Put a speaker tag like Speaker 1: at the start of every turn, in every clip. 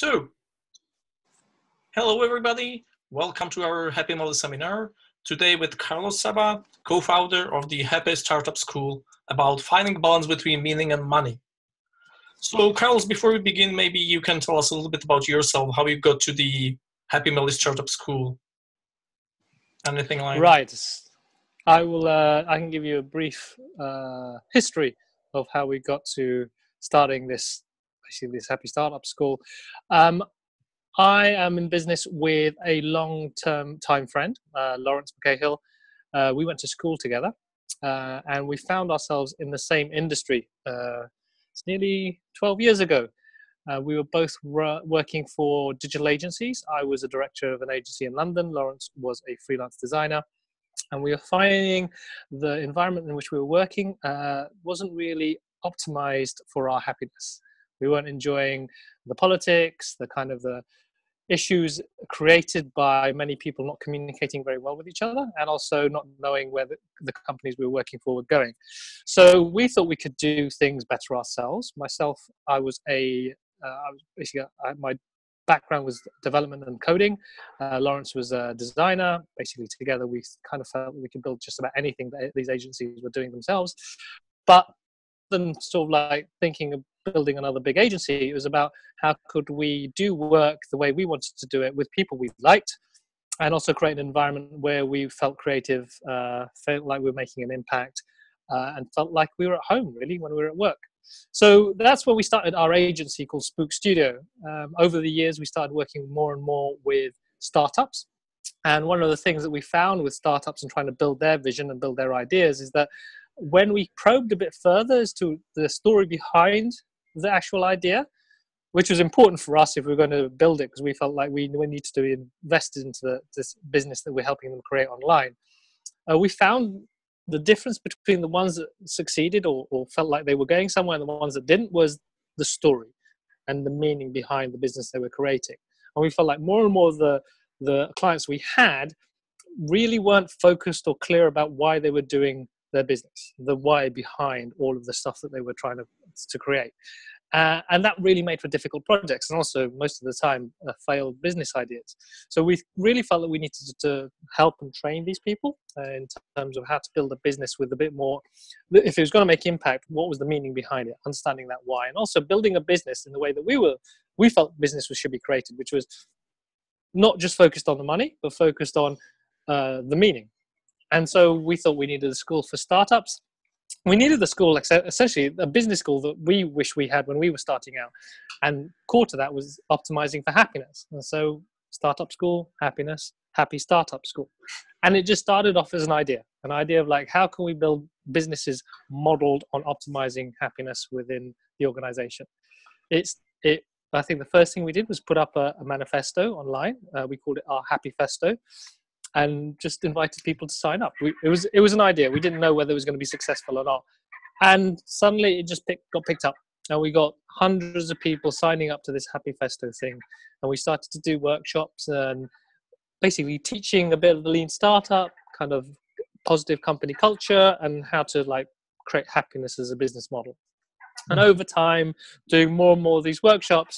Speaker 1: So, hello everybody. Welcome to our Happy Melly seminar. Today with Carlos Saba, co-founder of the Happy Startup School, about finding balance between meaning and money. So, Carlos, before we begin, maybe you can tell us a little bit about yourself, how you got to the Happy Melly Startup School. Anything like that?
Speaker 2: Right. I will. I can give you a brief history of how we got to starting this Happy Startup School. I am in business with a long-term time friend, Lawrence McCahill. We went to school together, and we found ourselves in the same industry. It's nearly 12 years ago. We were both working for digital agencies. I was a director of an agency in London. Lawrence was a freelance designer. And we were finding the environment in which we were working wasn't really optimized for our happiness. We weren't enjoying the politics, the issues created by many people not communicating very well with each other, and also not knowing where the companies we were working for were going. So we thought we could do things better ourselves. Myself, I was my background was development and coding. Lawrence was a designer. Basically, together we kind of felt we could build just about anything that these agencies were doing themselves. But than sort of like thinking of building another big agency, it was about how could we do work the way we wanted to do it with people we liked, and also create an environment where we felt creative, felt like we were making an impact, and felt like we were at home really when we were at work. So that's when we started our agency called Spook Studio. Over the years, we started working more and more with startups. And one of the things that we found with startups and trying to build their vision and build their ideas is that when we probed a bit further as to the story behind the actual idea, which was important for us if we were going to build it, because we felt like we needed to invest into this business that we're helping them create online. We found the difference between the ones that succeeded or felt like they were going somewhere and the ones that didn't was the story and the meaning behind the business they were creating. And we felt like more and more of the clients we had really weren't focused or clear about why they were doing their business, the why behind all of the stuff that they were trying to create. And that really made for difficult projects, and also most of the time failed business ideas. So we really felt that we needed to help and train these people in terms of how to build a business with a bit more, if it was going to make impact, what was the meaning behind it, understanding that why, and also building a business in the way that we felt business should be created, which was not just focused on the money, but focused on the meaning. And so we thought we needed a school for startups. We needed the school, essentially a business school that we wish we had when we were starting out. And core to that was optimizing for happiness. And so startup school, happiness, happy startup school. And it just started off as an idea of like, how can we build businesses modeled on optimizing happiness within the organization? I think the first thing we did was put up a manifesto online. We called it our Happy Festo, and just invited people to sign up. It was an idea. We didn't know whether it was going to be successful or not. And suddenly it just got picked up. And we got hundreds of people signing up to this Happy Festo thing. And we started to do workshops and basically teaching a bit of the lean startup, kind of positive company culture, and how to like create happiness as a business model. And over time, doing more and more of these workshops,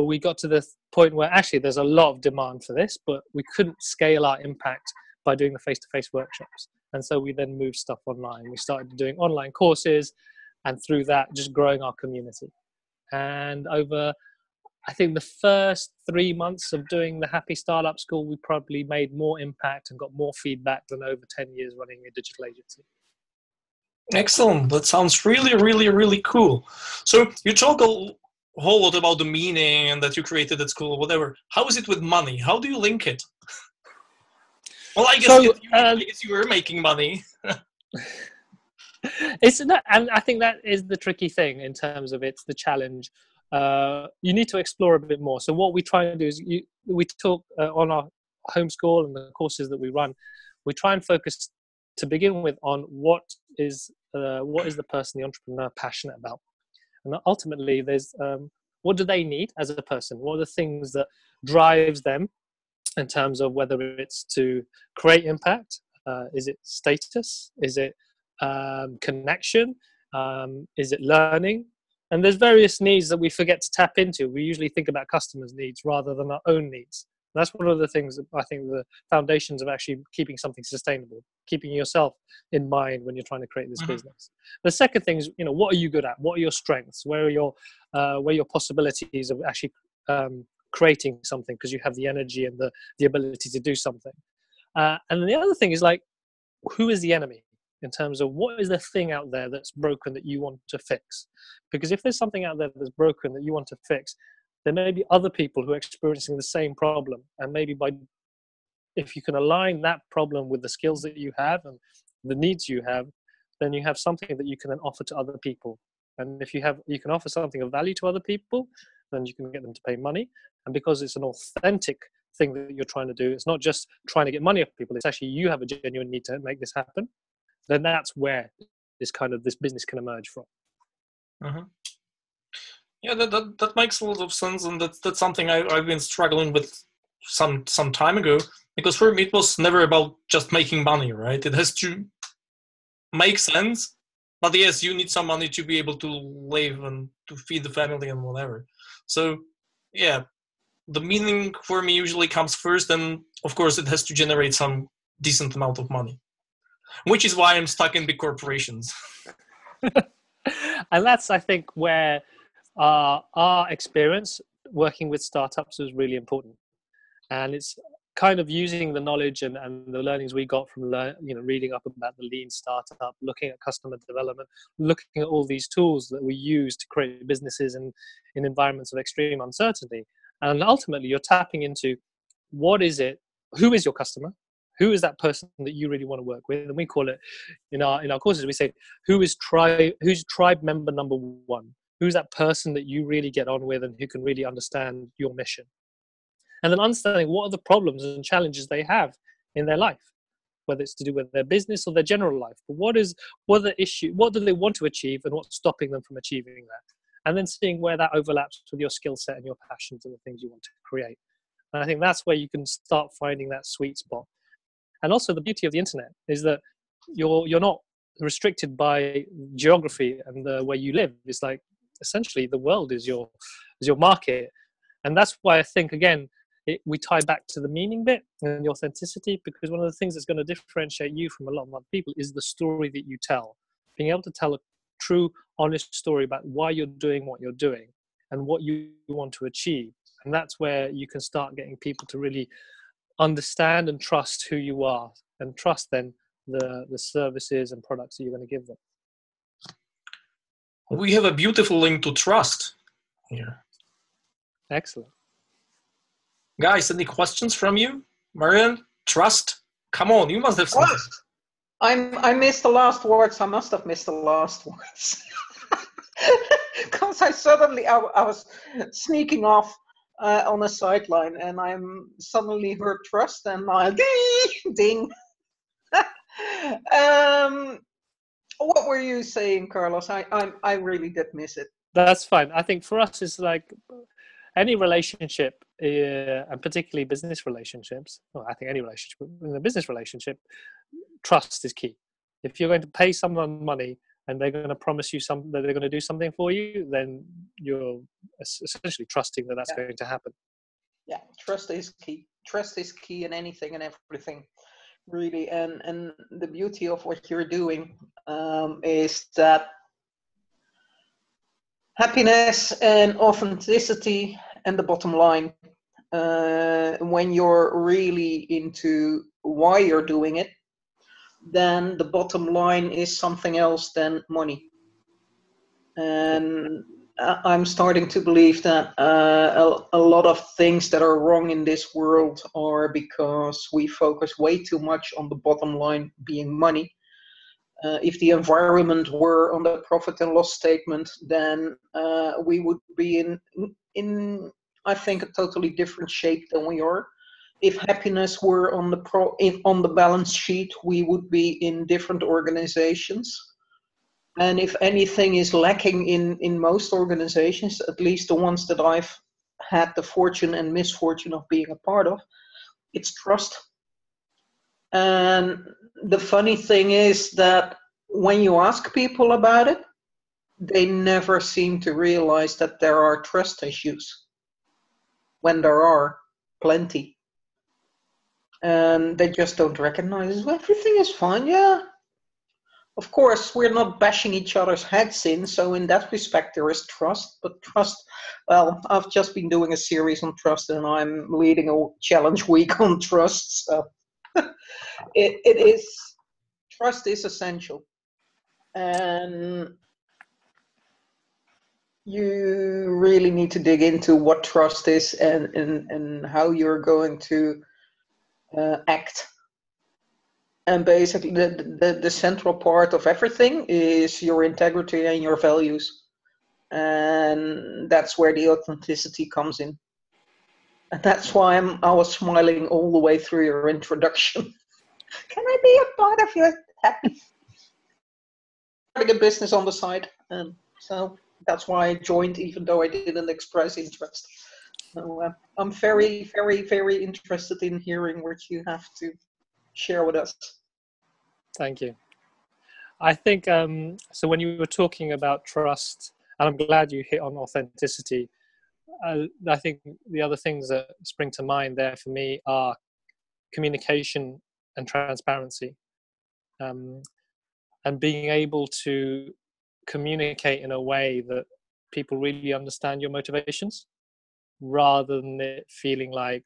Speaker 2: we got to the point where actually there's a lot of demand for this, but we couldn't scale our impact by doing the face-to-face workshops. And so we then moved stuff online. We started doing online courses, and through that, just growing our community. And over, I think, the first 3 months of doing the Happy Startup School, we probably made more impact and got more feedback than over 10 years running a digital agency.
Speaker 1: Excellent. That sounds really, really, really cool. So you talk a whole lot about the meaning and that you created at school or whatever. How is it with money? How do you link it? Well, I guess you were making money.
Speaker 2: It's not, and I think that is the tricky thing in terms of it's the challenge. You need to explore a bit more. So what we try and do is we talk on our homeschool and the courses that we run. We try and focus to begin with on what is the person, the entrepreneur, passionate about, and ultimately there's what do they need as a person? What are the things that drives them in terms of whether it's to create impact? Is it status? Is it connection? Is it learning? And there's various needs that we forget to tap into. We usually think about customers' needs rather than our own needs. That's one of the things that I think the foundations of actually keeping something sustainable, keeping yourself in mind when you're trying to create this business. The second thing is, what are you good at? What are your strengths? Where are your possibilities of actually creating something, because you have the energy and the ability to do something. And then the other thing is, like, who is the enemy? In terms of what is the thing out there that's broken that you want to fix? Because if there's something out there that's broken that you want to fix, there may be other people who are experiencing the same problem. And maybe if you can align that problem with the skills that you have and the needs you have, then you have something that you can then offer to other people. And if you can offer something of value to other people, then you can get them to pay money. And because it's an authentic thing that you're trying to do, it's not just trying to get money off people, it's actually you have a genuine need to make this happen, then that's where this business can emerge from.
Speaker 1: Yeah, that makes a lot of sense, and that's something I've been struggling with some time ago, because for me it was never about just making money, right? It has to make sense, but yes, you need some money to be able to live and to feed the family and whatever. So yeah, the meaning for me usually comes first, and of course it has to generate some decent amount of money, which is why I'm stuck in big corporations.
Speaker 2: And that's, I think, where our experience working with startups is really important. And it's kind of using the knowledge and the learnings we got from reading up about the lean startup, looking at customer development, looking at all these tools that we use to create businesses in environments of extreme uncertainty. And ultimately, you're tapping into who is your customer? Who is that person that you really want to work with? And we call it, in our courses, we say, who's tribe member number one? Who's that person that you really get on with and who can really understand your mission? And then understanding what are the problems and challenges they have in their life, whether it's to do with their business or their general life. But what do they want to achieve, and what's stopping them from achieving that? And then seeing where that overlaps with your skill set and your passions and the things you want to create. And I think that's where you can start finding that sweet spot. And also the beauty of the internet is that you're not restricted by geography and where you live. It's like, essentially, the world is your market. And that's why I think, again, we tie back to the meaning bit and the authenticity, because one of the things that's going to differentiate you from a lot of other people is the story that you tell. Being able to tell a true, honest story about why you're doing what you're doing and what you want to achieve. And that's where you can start getting people to really understand and trust who you are, and trust then the services and products that you're going to give them.
Speaker 1: We have a beautiful link to trust here.
Speaker 2: Excellent.
Speaker 1: Guys, any questions from you? Marian, trust? Come on, you must have something.
Speaker 3: I missed the last words. I must have missed the last words. Because I was sneaking off on a sideline, and I'm suddenly heard trust, and I ding. What were you saying, Carlos? I really did miss it.
Speaker 2: That's fine. I think for us, it's like any relationship, and particularly business relationships. Well, I think any relationship, in a business relationship, trust is key. If you're going to pay someone money and they're going to promise you that they're going to do something for you, then you're essentially trusting that that's going to happen.
Speaker 3: Yeah, trust is key. Trust is key in anything and everything, really. And the beauty of what you're doing is that happiness and authenticity and the bottom line, when you're really into why you're doing it, then the bottom line is something else than money. And I'm starting to believe that a lot of things that are wrong in this world are because we focus way too much on the bottom line being money. If the environment were on the profit and loss statement, then we would be in I think a totally different shape than we are. If happiness were on the balance sheet, we would be in different organizations. And if anything is lacking in most organizations, at least the ones that I've had the fortune and misfortune of being a part of, it's trust. And the funny thing is that when you ask people about it, they never seem to realize that there are trust issues when there are plenty. And they just don't recognize, well, everything is fine, yeah. Of course, we're not bashing each other's heads in, so in that respect there is trust. But trust, well, I've just been doing a series on trust, and I'm leading a challenge week on trust. So it is, trust is essential, and you really need to dig into what trust is and how you're going to act. And basically, the central part of everything is your integrity and your values. And that's where the authenticity comes in. And that's why I was smiling all the way through your introduction. Can I be a part of your happy? Starting a business on the side. And so that's why I joined, even though I didn't express interest. So I'm very, very, very interested in hearing what you have to share with us.
Speaker 2: Thank you. I think, so when you were talking about trust, and I'm glad you hit on authenticity, I think the other things that spring to mind there for me are communication and transparency, and being able to communicate in a way that people really understand your motivations, rather than it feeling like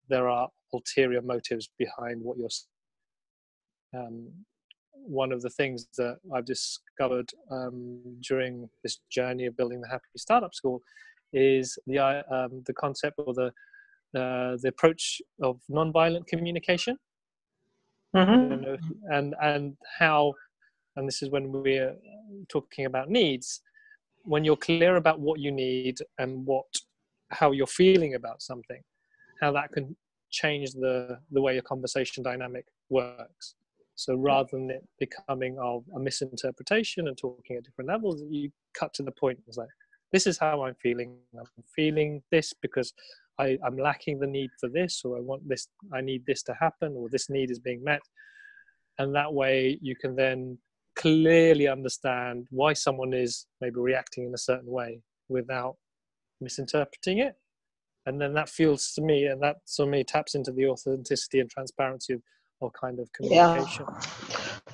Speaker 2: there are ulterior motives behind what you're saying. One of the things that I've discovered during this journey of building the Happy Startup School is the concept or the approach of nonviolent communication.
Speaker 3: Mm-hmm.
Speaker 2: And how, and this is when we're talking about needs, when you're clear about what you need and how you're feeling about something, how that can change the way a conversation dynamic works. So rather than it becoming of a misinterpretation and talking at different levels, you cut to the point. It's like, this is how I'm feeling. I'm feeling this because I'm lacking the need for this, or I want this, I need this to happen, or this need is being met. And that way you can then clearly understand why someone is maybe reacting in a certain way without misinterpreting it. And then that feels to me, and that to me taps into the authenticity and transparency of kind of communication.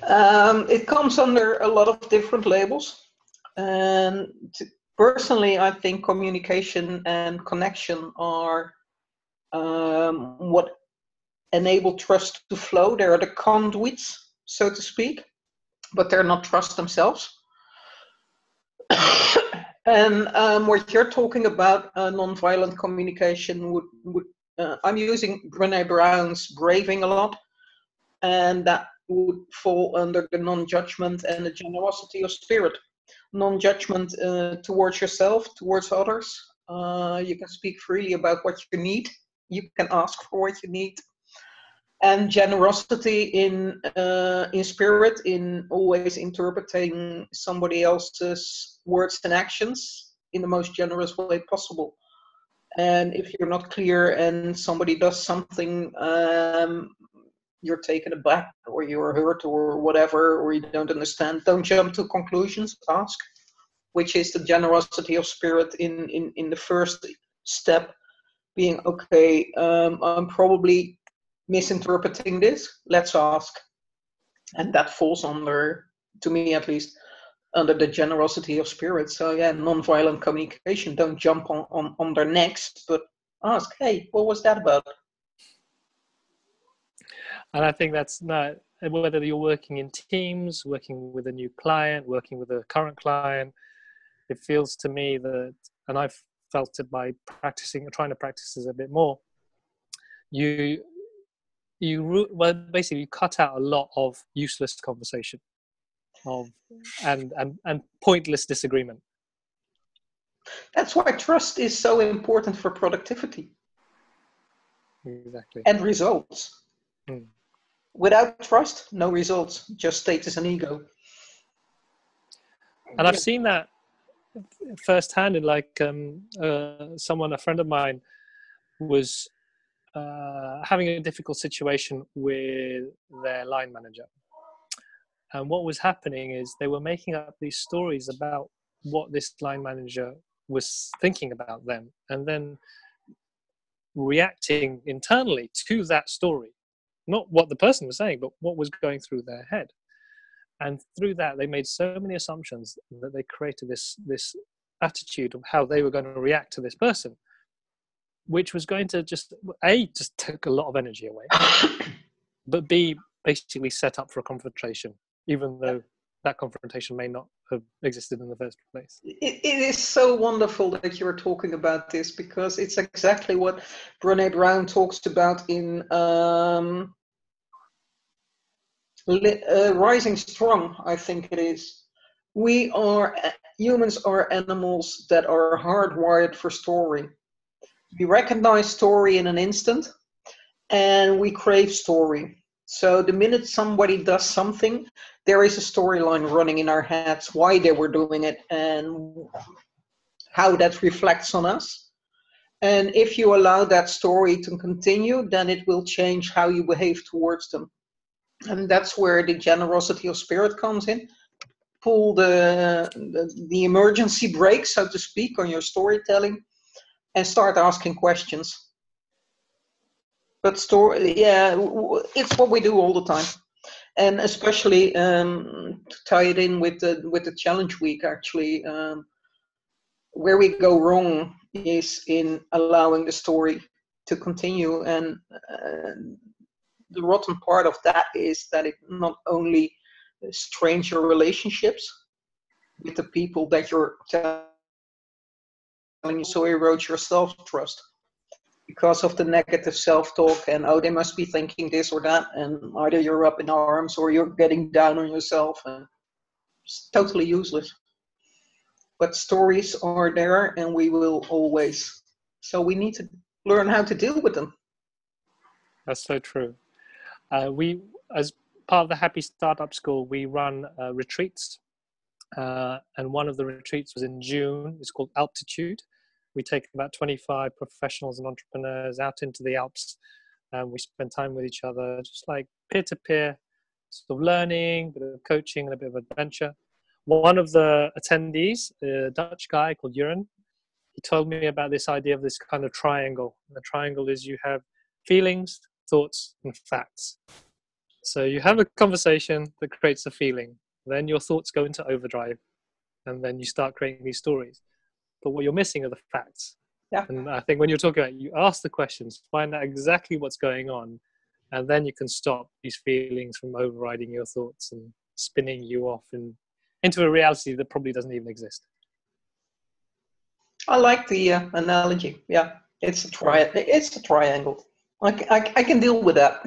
Speaker 3: Yeah. It comes under a lot of different labels. And personally, I think communication and connection are what enable trust to flow. They're the conduits, so to speak, but they're not trust themselves. And what you're talking about, nonviolent communication, would I'm using Brené Brown's Braving a lot, and that would fall under the non-judgment and the generosity of spirit. Non-judgment towards yourself, towards others. You can speak freely about what you need. You can ask for what you need. And generosity in spirit, in always interpreting somebody else's words and actions in the most generous way possible. And if you're not clear and somebody does something, you're taken aback or you're hurt or whatever, or you don't understand, don't jump to conclusions, ask, which is the generosity of spirit in the first step, being, okay, I'm probably misinterpreting this, let's ask. And that falls under, to me at least, under the generosity of spirit. So yeah, non-violent communication, don't jump on their necks, but ask, hey, what was that about?
Speaker 2: And I think that's not, whether you're working in teams, working with a new client, working with a current client, it feels to me that, and I've felt it by practicing, trying to practice this a bit more, well, basically you cut out a lot of useless conversation and pointless disagreement.
Speaker 3: That's why trust is so important for productivity.
Speaker 2: Exactly.
Speaker 3: And results. Without trust, no results, just status and ego.
Speaker 2: And I've seen that firsthand in like a friend of mine was having a difficult situation with their line manager. And what was happening is they were making up these stories about what this line manager was thinking about them, and then reacting internally to that story, not what the person was saying, but what was going through their head. And through that, they made so many assumptions that they created this attitude of how they were going to react to this person, which was going to just take a lot of energy away, but B, basically set up for a confrontation, even though that confrontation may not have existed in the first place.
Speaker 3: It is so wonderful that you're talking about this, because it's exactly what Brené Brown talks about in Rising Strong, I think it is. Humans are animals that are hardwired for story. We recognize story in an instant, and we crave story. So the minute somebody does something, there is a storyline running in our heads, why they were doing it and how that reflects on us. And if you allow that story to continue, then it will change how you behave towards them. And that's where the generosity of spirit comes in. Pull the emergency brake, so to speak, on your storytelling, and start asking questions. But it's what we do all the time, and especially to tie it in with the challenge week. Actually, where we go wrong is in allowing the story to continue, and the rotten part of that is that it not only strains your relationships with the people that you're telling, so erodes your self-trust because of the negative self-talk, and they must be thinking this or that, and either you're up in arms or you're getting down on yourself, and it's totally useless. But stories are there, and we will always. So we need to learn how to deal with them.
Speaker 2: That's so true. We, as part of the Happy Startup School, we run retreats. And one of the retreats was in June. It's called Altitude. We take about 25 professionals and entrepreneurs out into the Alps, and we spend time with each other, just like peer-to-peer, sort of learning, a bit of coaching, and a bit of adventure. One of the attendees, a Dutch guy called Jeroen, he told me about this idea of this kind of triangle. And the triangle is you have feelings, thoughts, and facts. So you have a conversation that creates a feeling. Then your thoughts go into overdrive, and then you start creating these stories. But what you're missing are the facts.
Speaker 3: Yeah.
Speaker 2: And I think when you're talking about, you ask the questions, find out exactly what's going on, and then you can stop these feelings from overriding your thoughts and spinning you off into a reality that probably doesn't even exist.
Speaker 3: I like the analogy. Yeah, it's a triangle. I can deal with that.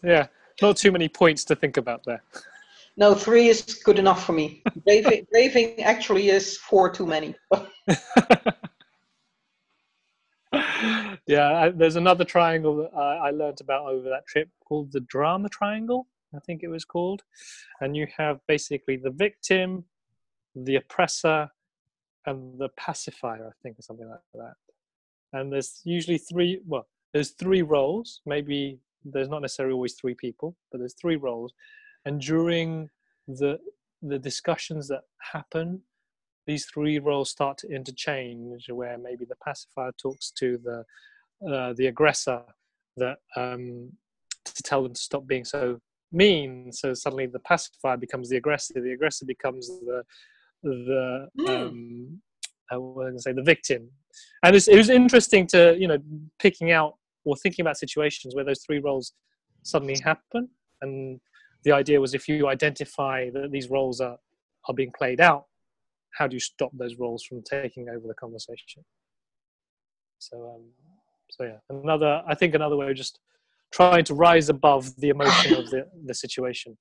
Speaker 2: Yeah, not too many points to think about there.
Speaker 3: No, 3 is good enough for me. Raving actually is 4 too many.
Speaker 2: Yeah, there's another triangle that I learned about over that trip called the drama triangle, I think it was called. And you have basically the victim, the oppressor, and the pacifier, I think, or something like that. And there's usually there's 3 roles. Maybe there's not necessarily always 3 people, but there's 3 roles. And during the discussions that happen, these 3 roles start to interchange, where maybe the pacifier talks to the aggressor that to tell them to stop being so mean. So suddenly the pacifier becomes the aggressor becomes the victim. And it was interesting to picking out or thinking about situations where those 3 roles suddenly happen. And the idea was, if you identify that these roles are being played out, how do you stop those roles from taking over the conversation? So yeah, another way of just trying to rise above the emotion of the situation.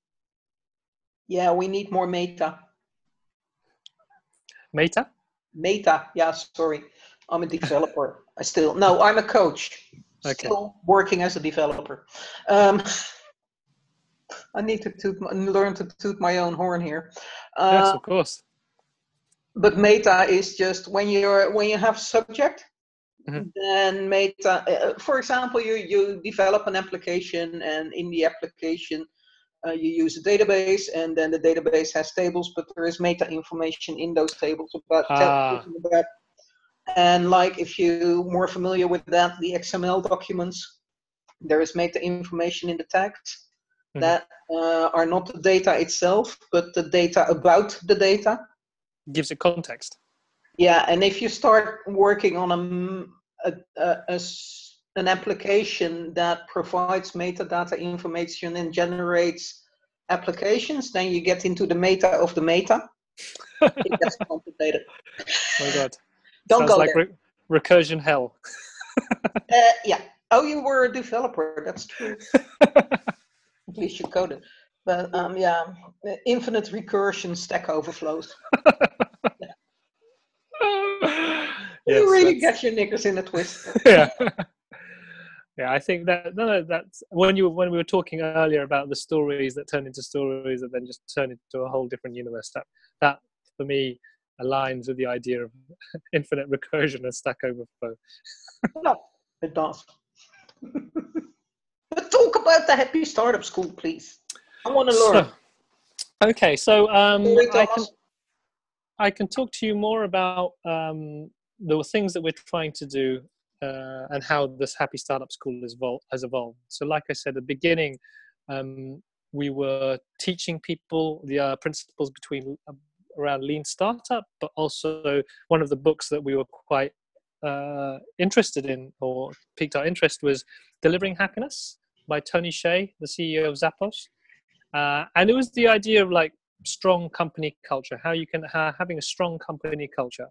Speaker 3: Yeah, we need more meta.
Speaker 2: Meta?
Speaker 3: Meta, yeah, sorry. I'm a developer. I'm a coach.
Speaker 2: Okay.
Speaker 3: Still working as a developer. I need to learn to toot my own horn here.
Speaker 2: Yes, of course.
Speaker 3: But meta is just when you have subject,
Speaker 2: Mm-hmm.
Speaker 3: then meta. For example, you develop an application, and in the application, you use a database, and then the database has tables, but there is meta information in those tables about. And like, if you're more familiar with that, the XML documents, there is meta information in the tags that are not the data itself, but the data about the data.
Speaker 2: Gives it context.
Speaker 3: Yeah, and if you start working on an application that provides metadata information and generates applications, then you get into the meta of the meta. It gets complicated.
Speaker 2: Oh my God.
Speaker 3: Don't
Speaker 2: Sounds
Speaker 3: go
Speaker 2: like
Speaker 3: there.
Speaker 2: recursion hell.
Speaker 3: Yeah. Oh, you were a developer. That's true. At least you coded. But yeah, infinite recursion, Stack Overflows. Yeah.
Speaker 2: Yes,
Speaker 3: You really get your knickers in a twist.
Speaker 2: Yeah. Yeah, I think that's when we were talking earlier about the stories that turn into stories that then just turn into a whole different universe. That for me aligns with the idea of infinite recursion and Stack Overflow.
Speaker 3: No, it does. But talk about the Happy Startup School, please. I want to learn.
Speaker 2: Okay, so I can talk to you more about the things that we're trying to do and how this Happy Startup School has evolved. So like I said at the beginning, we were teaching people the principles around lean startup, but also one of the books that we were quite interested in or piqued our interest was Delivering Happiness by Tony Hsieh, the CEO of Zappos. And it was the idea of like strong company culture, how you can having a strong company culture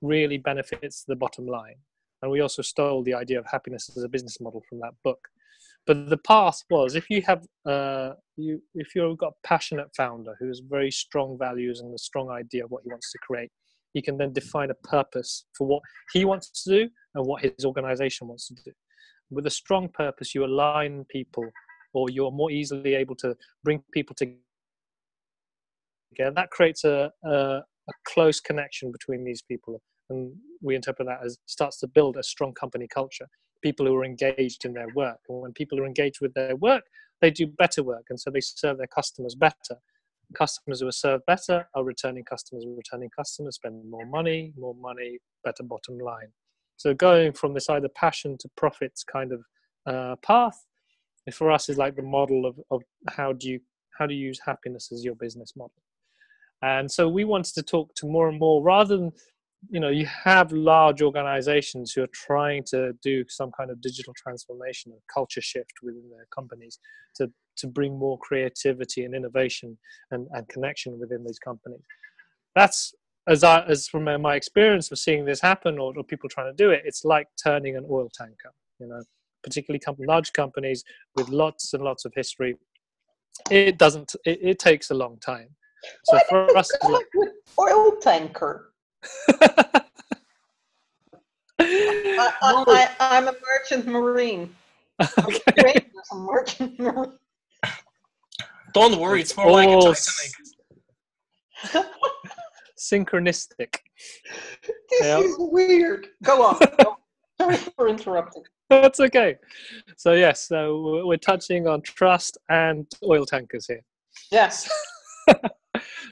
Speaker 2: really benefits the bottom line. And we also stole the idea of happiness as a business model from that book. But the path was, if you have if you've got a passionate founder who has very strong values and a strong idea of what he wants to create, he can then define a purpose for what he wants to do and what his organization wants to do. With a strong purpose, you align people, or you're more easily able to bring people together. That creates a close connection between these people. And we interpret that as starts to build a strong company culture, people who are engaged in their work. And when people are engaged with their work, they do better work. And so they serve their customers better. Customers who are served better are returning customers, spend more money, better bottom line. So going from this either passion to profits kind of path, for us is like the model of how do you use happiness as your business model. And so we wanted to talk to more and more, rather than, you have large organizations who are trying to do some kind of digital transformation and culture shift within their companies to bring more creativity and innovation and connection within these companies. That's, as from my experience of seeing this happen or people trying to do it, it's like turning an oil tanker, particularly large companies with lots and lots of history. It takes a long time. So for us, it's like
Speaker 3: oil tanker. I'm a merchant marine.
Speaker 2: Okay.
Speaker 3: I'm a merchant marine.
Speaker 1: Don't worry, it's more like a Titanic.
Speaker 2: Synchronistic.
Speaker 3: This is weird. Go on. Sorry for interrupting.
Speaker 2: That's okay. So yes, so we're touching on trust and oil tankers here.
Speaker 3: Yes.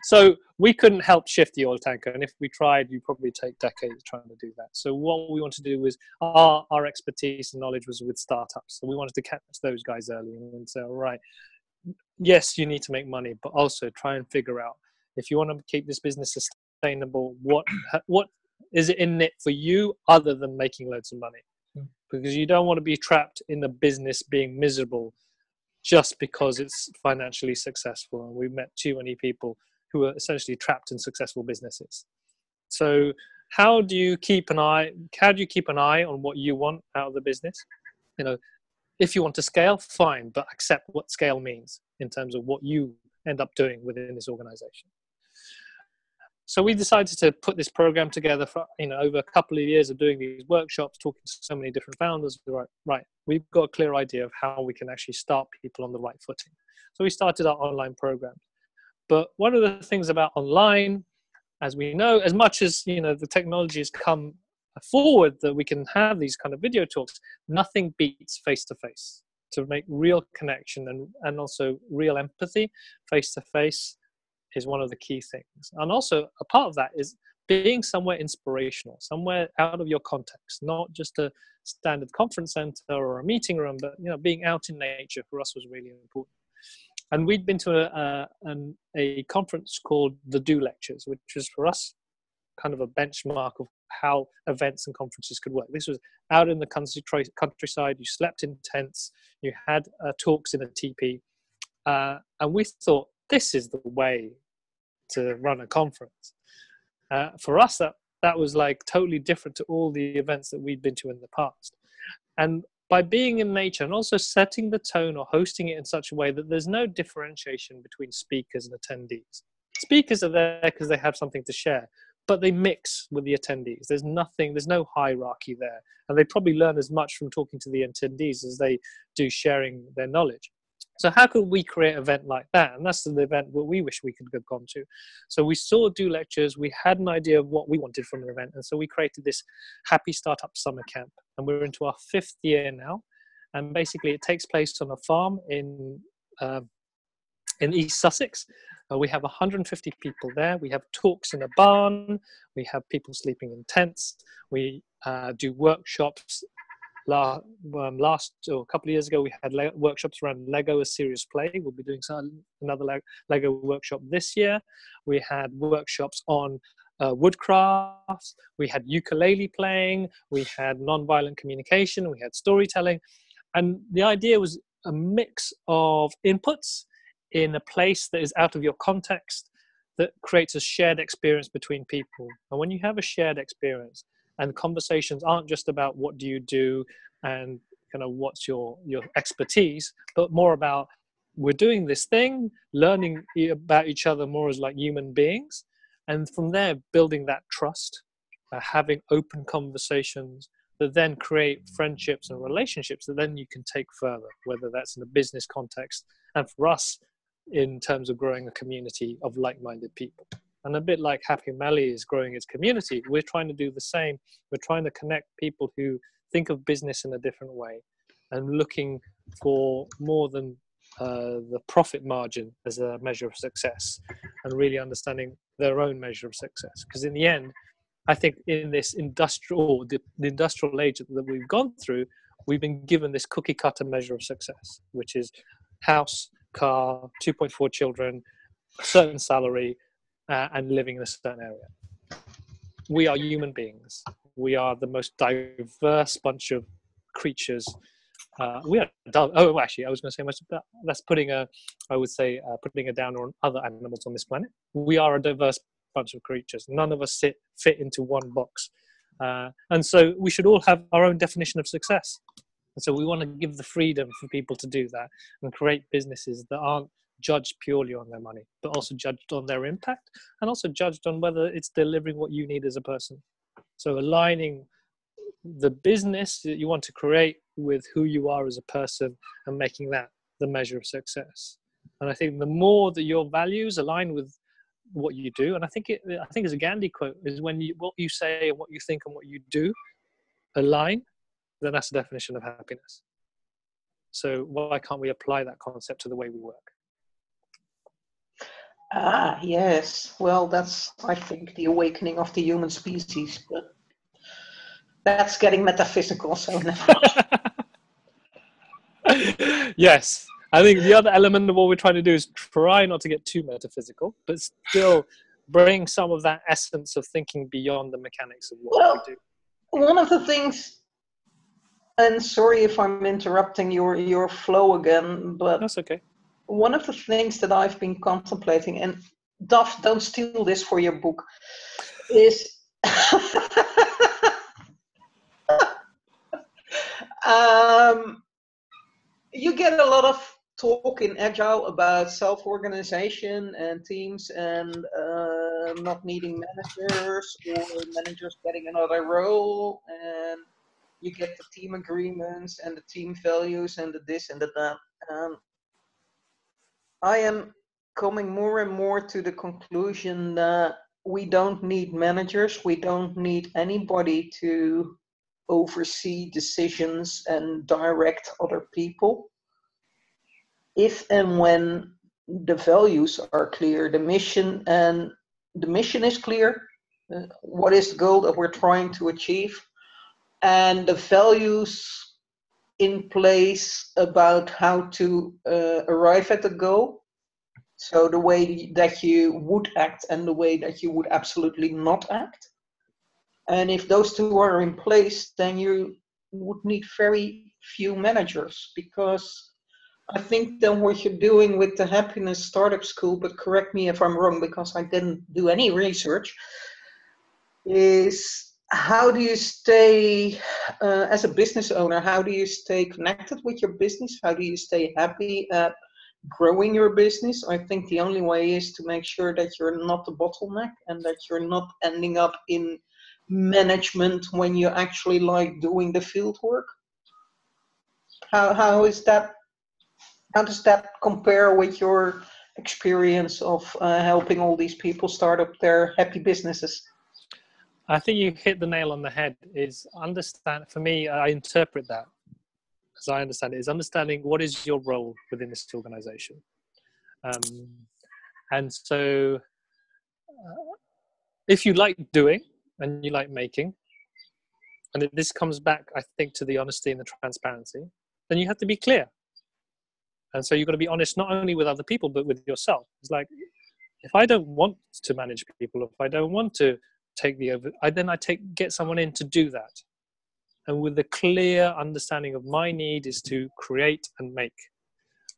Speaker 2: So we couldn't help shift the oil tanker, and if we tried, you'd probably take decades trying to do that. So what we wanted to do was our expertise and knowledge was with startups. So we wanted to catch those guys early and say, all right, yes, you need to make money, but also try and figure out if you want to keep this business sustainable, what is it in it for you other than making loads of money? Because you don't want to be trapped in the business being miserable just because it's financially successful. And we've met too many people who are essentially trapped in successful businesses. So how do you keep an eye on what you want out of the business? If you want to scale, fine, but accept what scale means in terms of what you end up doing within this organization. So we decided to put this program together for, over a couple of years of doing these workshops, talking to so many different founders. Right, we've got a clear idea of how we can actually start people on the right footing. So we started our online program. But one of the things about online, as we know, as much as the technology has come forward that we can have these kind of video talks, nothing beats face-to-face. to make real connection and also real empathy face to face is one of the key things. And also a part of that is being somewhere inspirational, somewhere out of your context, not just a standard conference center or a meeting room, but being out in nature for us was really important. And we'd been to a conference called the Do Lectures, which was for us kind of a benchmark of how events and conferences could work. This was out in the countryside. You slept in tents. You had talks in a teepee. And we thought, this is the way to run a conference. For us, that was like totally different to all the events that we'd been to in the past. And by being in nature and also setting the tone or hosting it in such a way that there's no differentiation between speakers and attendees. Speakers are there because they have something to share, but they mix with the attendees. There's no hierarchy there. And they probably learn as much from talking to the attendees as they do sharing their knowledge. So how could we create an event like that? And that's the event that we wish we could have gone to. So we saw Do Lectures. We had an idea of what we wanted from an event. And so we created this Happy Startup Summer Camp. And we're into our 5th year now. And basically it takes place on a farm in East Sussex. We have 150 people there. We have talks in a barn. We have people sleeping in tents. We do workshops. A couple of years ago, we had workshops around Lego, a serious play. We'll be doing another Lego workshop this year. We had workshops on woodcrafts. We had ukulele playing. We had nonviolent communication. We had storytelling. And the idea was a mix of inputs in a place that is out of your context that creates a shared experience between people. And when you have a shared experience, and conversations aren't just about what do you do and kind of what's your expertise, but more about we're doing this thing, learning about each other more as like human beings. And from there, building that trust, having open conversations that then create friendships and relationships that then you can take further, whether that's in a business context. And for us, in terms of growing a community of like-minded people. And a bit like Happy Melly is growing its community, we're trying to do the same. We're trying to connect people who think of business in a different way and looking for more than the profit margin as a measure of success and really understanding their own measure of success. Because in the end, I think in this the industrial age that we've gone through, we've been given this cookie cutter measure of success, which is house, car, 2.4 children, a certain salary, and living in a certain area. We are human beings. We are the most diverse bunch of creatures. We are. Actually, I was going to say that's putting a down on other animals on this planet. We are a diverse bunch of creatures. None of us fit into one box, and so we should all have our own definition of success. And so we want to give the freedom for people to do that and create businesses that aren't judged purely on their money, but also judged on their impact and also judged on whether it's delivering what you need as a person. So aligning the business that you want to create with who you are as a person and making that the measure of success. And I think the more that your values align with what you do, and I think it's a Gandhi quote, is when what you say and what you think and what you do align, then that's the definition of happiness. So why can't we apply that concept to the way we work?
Speaker 3: Yes. Well, that's, I think, the awakening of the human species. But that's getting metaphysical, so never.
Speaker 2: Yes. I think the other element of what we're trying to do is try not to get too metaphysical, but still bring some of that essence of thinking beyond the mechanics of what we do.
Speaker 3: One of the things, and sorry if I'm interrupting your flow again, but
Speaker 2: that's okay.
Speaker 3: One of the things that I've been contemplating, and Duff, don't steal this for your book, is you get a lot of talk in Agile about self-organization and teams and not needing managers or managers getting another role, and you get the team agreements and the team values and the this and the that. I am coming more and more to the conclusion that we don't need managers. We don't need anybody to oversee decisions and direct other people. if and when the values are clear, the mission is clear, what is the goal that we're trying to achieve, and the values in place about how to arrive at the goal. So the way that you would act and the way that you would absolutely not act. And if those two are in place, then you would need very few managers, because I think then what you're doing with the Happiness Startup School, but correct me if I'm wrong because I didn't do any research, is how do you stay, as a business owner, how do you stay connected with your business? How do you stay happy at growing your business? I think the only way is to make sure that you're not the bottleneck and that you're not ending up in management when you actually like doing the field work. How is that? How does that compare with your experience of helping all these people start up their happy businesses?
Speaker 2: I think you hit the nail on the head. Is understand, for me, I interpret that as I understand it, is understanding what is your role within this organization. And so if you like doing and you like making, and this comes back, I think, to the honesty and the transparency, then you have to be clear. And so you've got to be honest, not only with other people, but with yourself. It's like, if I don't want to manage people, if I don't want to take the over, get someone in to do that. And with the clear understanding of my need is to create and make.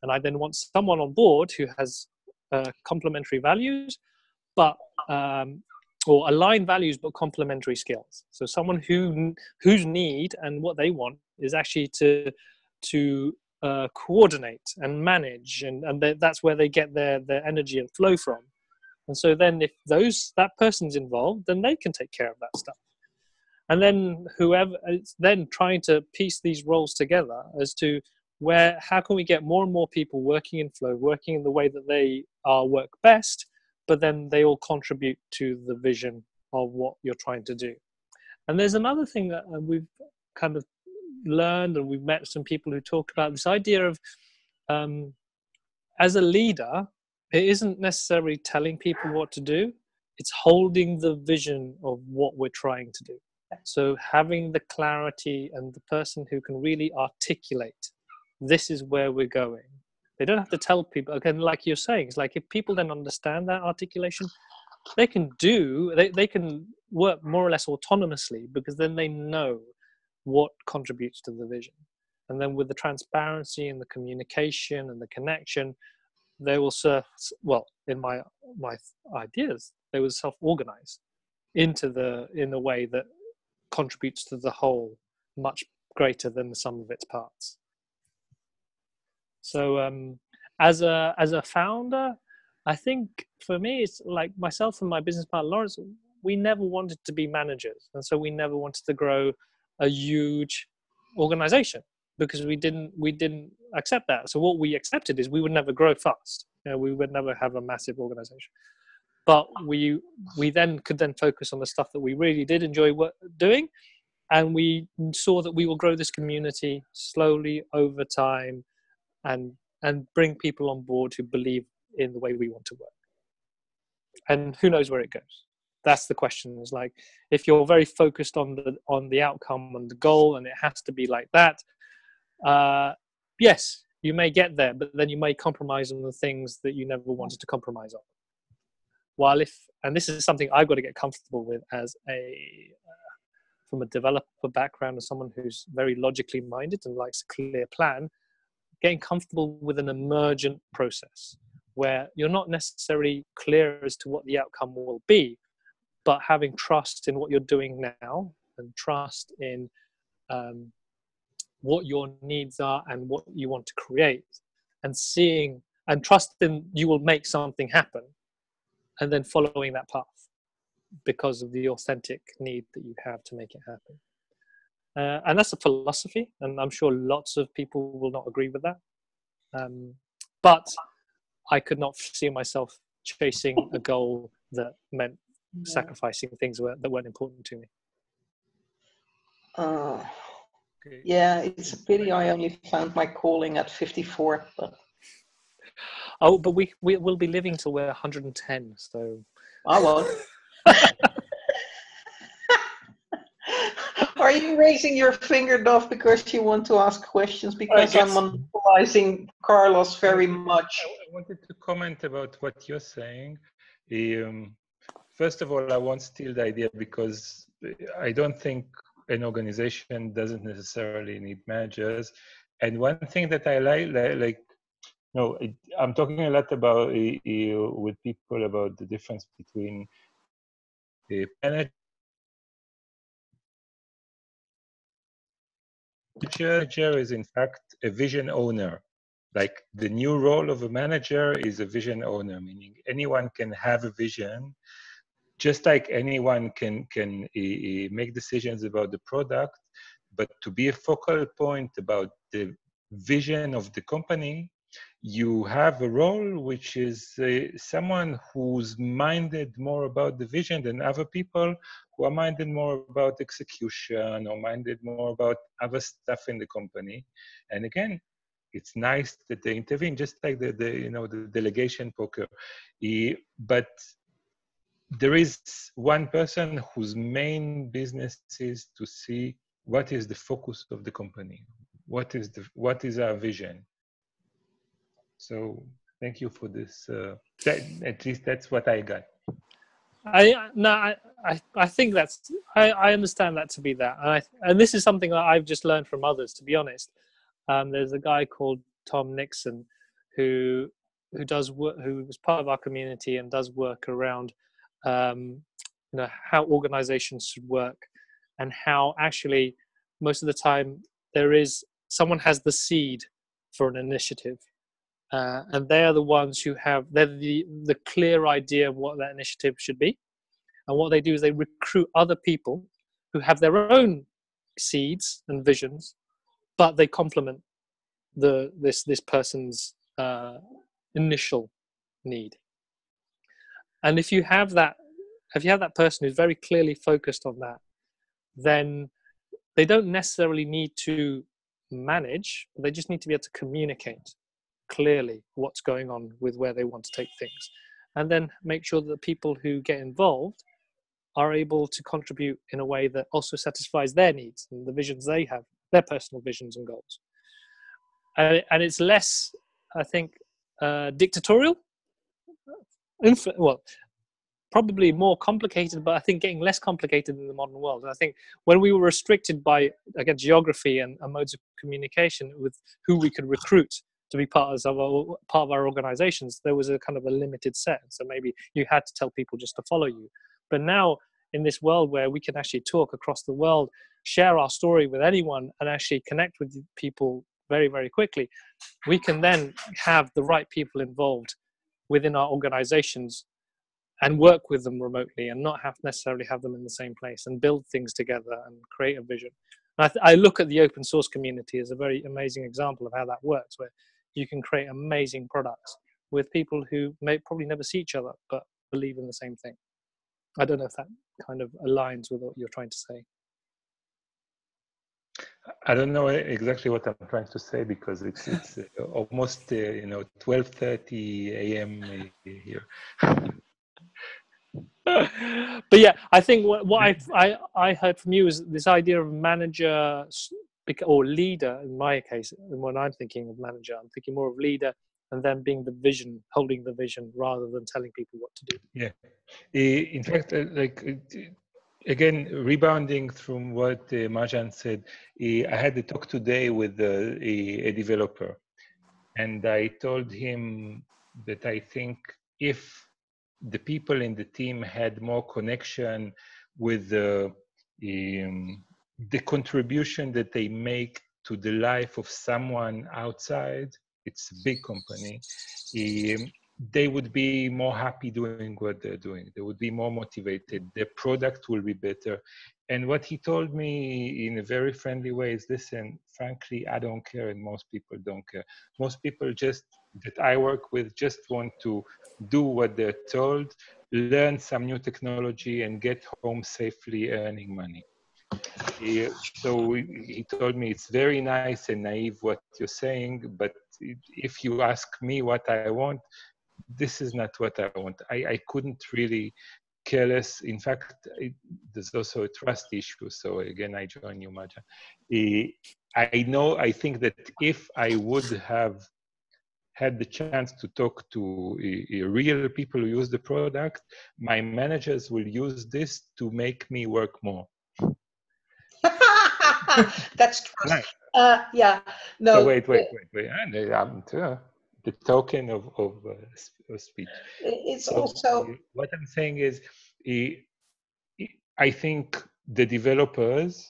Speaker 2: And I then want someone on board who has complementary values, but or aligned values, but complementary skills. So someone whose need and what they want is actually to coordinate and manage, and that's where they get their energy and flow from. And so then if that person's involved, then they can take care of that stuff. And then it's then trying to piece these roles together as to how can we get more and more people working in flow, working in the way that they work best, but then they all contribute to the vision of what you're trying to do. And there's another thing that we've kind of learned, and we've met some people who talk about this idea of, as a leader, it isn't necessarily telling people what to do, it's holding the vision of what we're trying to do. So having the clarity and the person who can really articulate, this is where we're going. They don't have to tell people, again, like you're saying, it's like if people then understand that articulation, they can work more or less autonomously, because then they know what contributes to the vision. And then with the transparency and the communication and the connection, they will in my ideas, they will self-organize in a way that contributes to the whole much greater than the sum of its parts. So as a founder, I think for me, it's like myself and my business partner Lawrence, we never wanted to be managers, and so we never wanted to grow a huge organization, because we didn't accept that. So what we accepted is we would never grow fast. We would never have a massive organization. But we then could focus on the stuff that we really did enjoy doing, and we saw that we will grow this community slowly over time, and bring people on board who believe in the way we want to work. And who knows where it goes? That's the question. Is like, if you're very focused on the outcome and the goal, and it has to be like that, yes, you may get there, but then you may compromise on the things that you never wanted to compromise on. While and this is something I've got to get comfortable with as from a developer background, as someone who's very logically minded and likes a clear plan, getting comfortable with an emergent process where you're not necessarily clear as to what the outcome will be, but having trust in what you're doing now, and trust in what your needs are and what you want to create, and trust in you will make something happen, and then following that path because of the authentic need that you have to make it happen. And that's a philosophy, and I'm sure lots of people will not agree with that. But I could not see myself chasing a goal that meant sacrificing things that weren't important to me.
Speaker 3: Yeah, it's a pity I only found my calling at 54. But
Speaker 2: Oh, but we will be living till we're 110. So
Speaker 3: I won't. Are you raising your finger, Dov, because you want to ask questions? Because I'm monopolizing Carlos very much.
Speaker 4: I wanted to comment about what you're saying. First of all, I won't steal the idea because I don't think an organization doesn't necessarily need managers. And one thing that I like no, I'm talking a lot about with people about the difference between a manager is in fact a vision owner. Like the new role of a manager is a vision owner, meaning anyone can have a vision, just like anyone can make decisions about the product, but to be a focal point about the vision of the company, you have a role which is someone who's minded more about the vision than other people who are minded more about execution or minded more about other stuff in the company. And again, it's nice that they intervene, just like the delegation poker. But there is one person whose main business is to see what is the focus of the company, what is our vision. So thank you for this. At least that's what I got.
Speaker 2: I think I understand that to be that, and this is something that I've just learned from others. To be honest, there's a guy called Tom Nixon who does work, who was part of our community and does work around how organizations should work, and how actually most of the time someone has the seed for an initiative. And they are the ones they're the clear idea of what that initiative should be. And what they do is they recruit other people who have their own seeds and visions, but they complement this person's initial need. And if you have that person who's very clearly focused on that, then they don't necessarily need to manage, but they just need to be able to communicate clearly what's going on with where they want to take things, and then make sure that the people who get involved are able to contribute in a way that also satisfies their needs and the visions they have, their personal visions and goals. And it's less, I think, dictatorial. Well, probably more complicated, but I think getting less complicated in the modern world. And I think when we were restricted by, again, geography and modes of communication with who we could recruit to be part of our organizations, there was a kind of a limited set. So maybe you had to tell people just to follow you. But now in this world where we can actually talk across the world, share our story with anyone, and actually connect with people very, very quickly, we can then have the right people involved within our organizations and work with them remotely, and not necessarily have them in the same place, and build things together and create a vision. I look at the open source community as a very amazing example of how that works, where you can create amazing products with people who may probably never see each other, but believe in the same thing. I don't know if that kind of aligns with what you're trying to say.
Speaker 4: I don't know exactly what I'm trying to say, because it's almost 12:30 a.m. here.
Speaker 2: But yeah, I think what I heard from you is this idea of manager or leader. In my case, when I'm thinking of manager, I'm thinking more of leader, and then being the vision, holding the vision, rather than telling people what to do.
Speaker 4: Yeah. In fact, again, rebounding from what Marjan said, I had a talk today with a developer, and I told him that I think if the people in the team had more connection with the contribution that they make to the life of someone outside, it's a big company, they would be more happy doing what they're doing. They would be more motivated. Their product will be better. And what he told me in a very friendly way is, listen, frankly, I don't care, and most people don't care. Most people that I work with just want to do what they're told, learn some new technology, and get home safely earning money. So he told me it's very nice and naive what you're saying, but if you ask me what I want, this is not what I want. I couldn't really care less. In fact, there's also a trust issue. So again, I join you, Maja. I think that if I would have had the chance to talk to real people who use the product, my managers will use this to make me work more.
Speaker 3: That's trust.
Speaker 4: Right.
Speaker 3: Yeah. No.
Speaker 4: So wait. And the token of speech.
Speaker 3: It's
Speaker 4: So
Speaker 3: also.
Speaker 4: what I'm saying is, I think the developers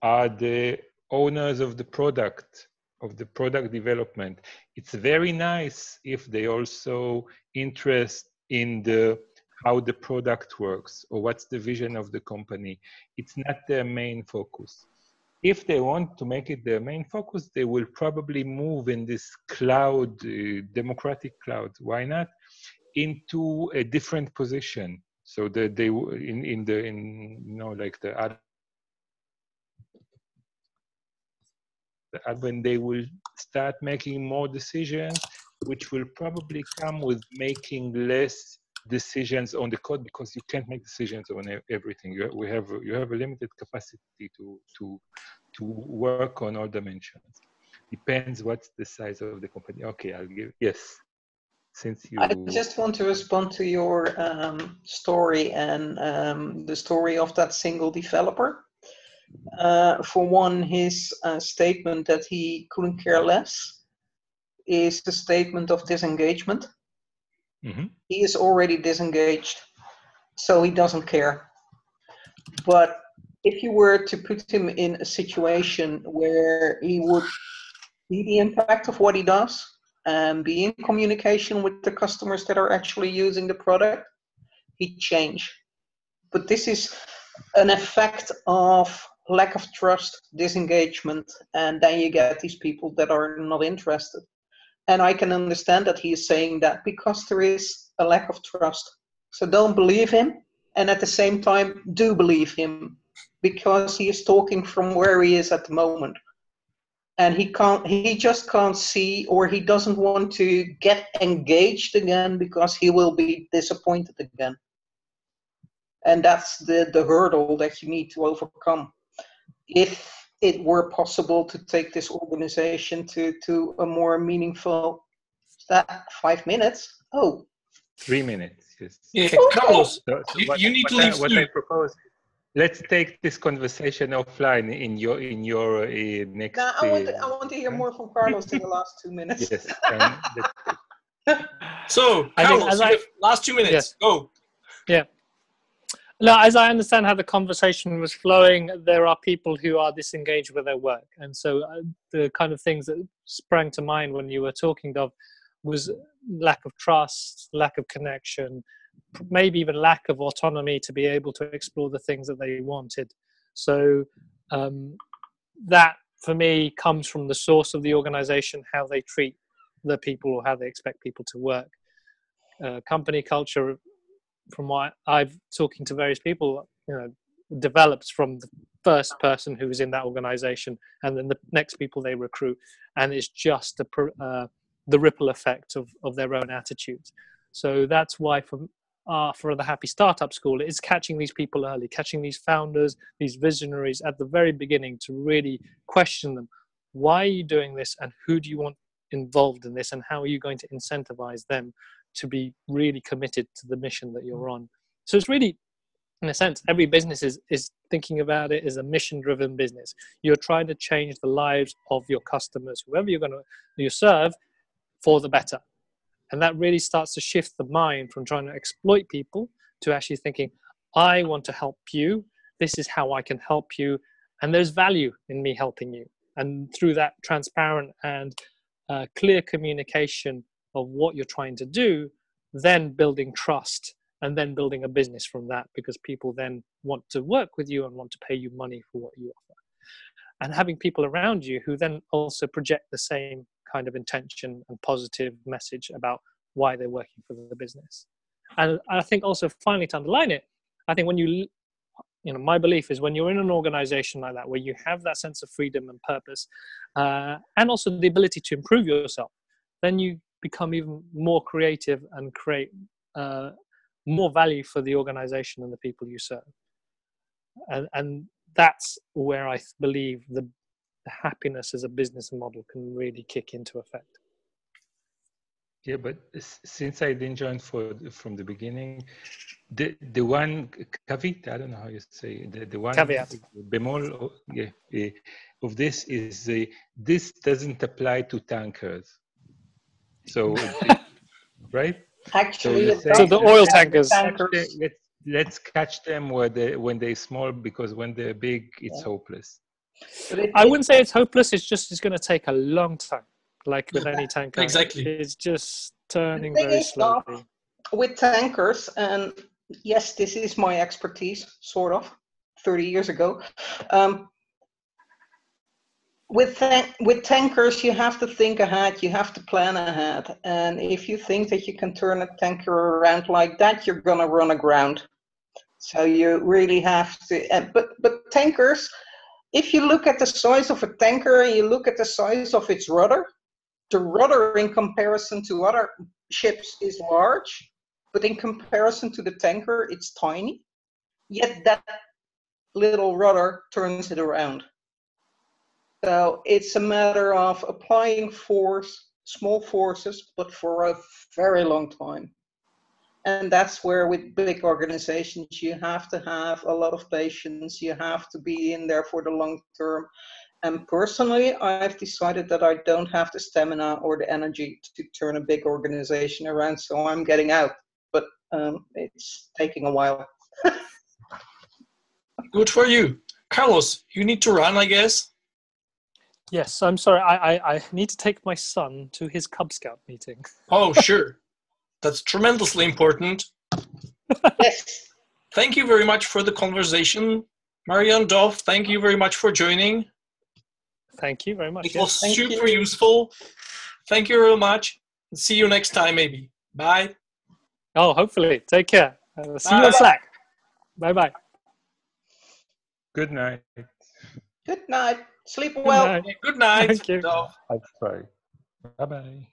Speaker 4: are the owners of the product development. It's very nice if they also interest in how the product works or what's the vision of the company. It's not their main focus. If they want to make it their main focus, they will probably move in this cloud, democratic cloud. Why not? Into a different position. So that they like the when they will start making more decisions, which will probably come with making less decisions on the code, because you can't make decisions on everything. You have a limited capacity to work on all dimensions. Depends what's the size of the company. Okay, I'll give yes. Since you,
Speaker 3: I just want to respond to your story and the story of that single developer. For one, his statement that he couldn't care less is a statement of disengagement.
Speaker 4: mm-hmm.
Speaker 3: He is already disengaged, so he doesn't care. But if you were to put him in a situation where he would see the impact of what he does and be in communication with the customers that are actually using the product, he'd change. But this is an effect of lack of trust, disengagement, and then you get these people that are not interested. And I can understand that he is saying that because there is a lack of trust. So don't believe him, and at the same time do believe him, because he is talking from where he is at the moment. And he just can't see, or he doesn't want to get engaged again because he will be disappointed again. And that's the hurdle that you need to overcome. If it were possible to take this organization to a more meaningful, is that 5 minutes? Oh.
Speaker 4: 3 minutes, yes.
Speaker 1: Yeah, Carlos,
Speaker 4: So
Speaker 1: you need to leave
Speaker 4: what
Speaker 1: soon.
Speaker 4: I propose, let's take this conversation offline in your next.
Speaker 3: Now I want to hear more from Carlos in the last 2 minutes.
Speaker 4: Yes.
Speaker 1: So, Carlos, you have last 2 minutes.
Speaker 2: Yeah.
Speaker 1: Go.
Speaker 2: Yeah. Now, as I understand how the conversation was flowing, there are people who are disengaged with their work. And so the kind of things that sprang to mind when you were talking of was lack of trust, lack of connection, maybe even lack of autonomy to be able to explore the things that they wanted. So that, for me, comes from the source of the organization, how they treat the people or how they expect people to work. Company culture, from what I've talking to various people, develops from the first person who is in that organization and then the next people they recruit, and it's just the ripple effect of their own attitudes. So that's why for the Happy Startup School, it's catching these people early, catching these founders, these visionaries at the very beginning, to really question them. Why are you doing this, and who do you want involved in this, and how are you going to incentivize them to be really committed to the mission that you're on? So it's really, in a sense, every business is thinking about it as a mission-driven business. You're trying to change the lives of your customers, whoever you serve, for the better. And that really starts to shift the mind from trying to exploit people to actually thinking, I want to help you. This is how I can help you. And there's value in me helping you. And through that transparent and clear communication of what you're trying to do, then building trust, and then building a business from that, because people then want to work with you and want to pay you money for what you offer. And having people around you who then also project the same kind of intention and positive message about why they're working for the business. And I think also, finally, to underline it, I think when you my belief is when you're in an organization like that, where you have that sense of freedom and purpose, and also the ability to improve yourself, then you become even more creative and create more value for the organization and the people you serve. And that's where I believe the happiness as a business model can really kick into effect.
Speaker 4: Yeah, but since I didn't join from the beginning, the one caveat, I don't know how you say the one
Speaker 2: Caveat.
Speaker 4: bemol, of this is this doesn't apply to tankers. So right?
Speaker 3: Actually,
Speaker 4: let's
Speaker 3: it
Speaker 4: say
Speaker 2: So the
Speaker 3: doesn't
Speaker 2: oil
Speaker 3: apply to
Speaker 2: tankers.
Speaker 3: tankers.
Speaker 4: Let's catch them when they're small, because when they're big, it's hopeless.
Speaker 3: But
Speaker 2: I wouldn't say it's hopeless. It's going to take a long time. Like with any tanker,
Speaker 1: Exactly.
Speaker 2: it's just turning
Speaker 3: The thing
Speaker 2: very
Speaker 3: is,
Speaker 2: slowly.
Speaker 3: with tankers, and yes, this is my expertise, sort of, 30 years ago. With tankers, you have to think ahead, you have to plan ahead. And if you think that you can turn a tanker around like that, you're going to run aground. So you really have to, but tankers, if you look at the size of a tanker and you look at the size of its rudder, the rudder in comparison to other ships is large, but in comparison to the tanker, it's tiny. Yet that little rudder turns it around. So it's a matter of applying force, small forces, but for a very long time. And that's where with big organizations, you have to have a lot of patience. You have to be in there for the long term. And personally, I've decided that I don't have the stamina or the energy to turn a big organization around. So I'm getting out, but it's taking a while.
Speaker 1: Good for you. Carlos, you need to run, I guess.
Speaker 2: Yes, I'm sorry. I need to take my son to his Cub Scout meeting.
Speaker 1: Oh, sure. That's tremendously important.
Speaker 3: Yes.
Speaker 1: Thank you very much for the conversation. Marianne, Dov, thank you very much for joining.
Speaker 2: Thank you very much.
Speaker 1: It was
Speaker 3: Thank
Speaker 1: super
Speaker 3: you.
Speaker 1: useful. Thank you very much. See you next time, maybe. Bye.
Speaker 2: Oh, hopefully. Take care. See you
Speaker 1: Bye.
Speaker 2: on Slack. Bye-bye.
Speaker 4: Good night.
Speaker 3: Good night. Sleep
Speaker 2: Good
Speaker 3: well.
Speaker 2: night.
Speaker 1: Good night.
Speaker 2: Thank you.
Speaker 1: Dov.
Speaker 4: I'll try. Bye bye.